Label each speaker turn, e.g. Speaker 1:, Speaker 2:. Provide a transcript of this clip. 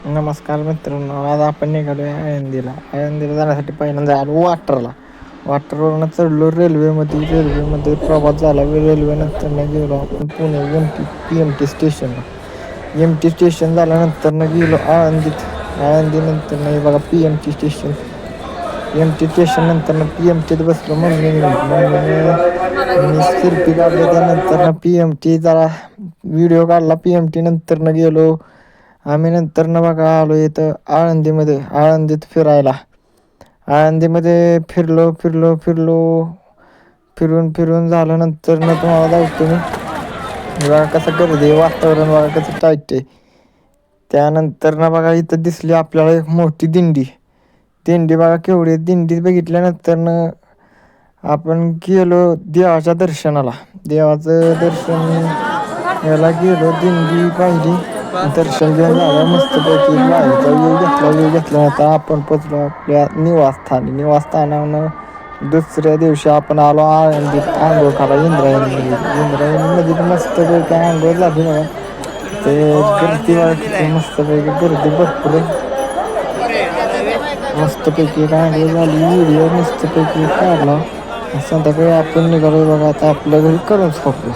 Speaker 1: नमस्कार मित्रांनो, आज आपण निघालो आहे आळंदीला जाण्यासाठी पहिल्यांदा आलो वाटरवरून चढलो रेल्वेमध्ये प्रवास झाला. रेल्वेनंतर गेलो आपण पुणे PMT स्टेशनला. MT स्टेशन झाल्यानंतर गेलो आळंदीनंतर नाही बघा PMT स्टेशन. MT स्टेशन नंतर PMTत बसलो. मी सेल्फी काढले. त्यानंतर PMT जरा व्हिडिओ काढला. PMT नंतर गेलो आम्ही. नंतर बघा आलो इथं आळंदीत फिरायला. आळंदीमध्ये फिरून झाल्यानंतर तुम्हाला जाऊतो मी. बघा कसं गर्दी, वातावरण बघा कसं टाईट आहे. त्यानंतर बघा इथं दिसली आपल्याला एक मोठी दिंडी बघा केवढी. दिंडी बघितल्यानंतर आपण गेलो देवाच्या दर्शनाला. देवाचं दर्शन याला गेलो, दिंडी पाहिली, दर्शन घेऊन झालं मस्तपैकी. बाहेरचा व्यू घेतला. आता आपण पोचलो आपल्या निवासस्थानावर. दुसऱ्या दिवशी आपण आलो आळंदीत आंघोळ करायला इंद्रायणीमध्ये मस्तपैकी आंघोळ झाली बघा. ते गर्दी बघा, मस्तपैकी गर्दी भरपूर मस्तपैकी आंघोळ झाली. व्हिडिओ मस्तपैकी काढला. संध्याकाळी आपण निघालो बघा आता आपल्या घरी करून झोपलो.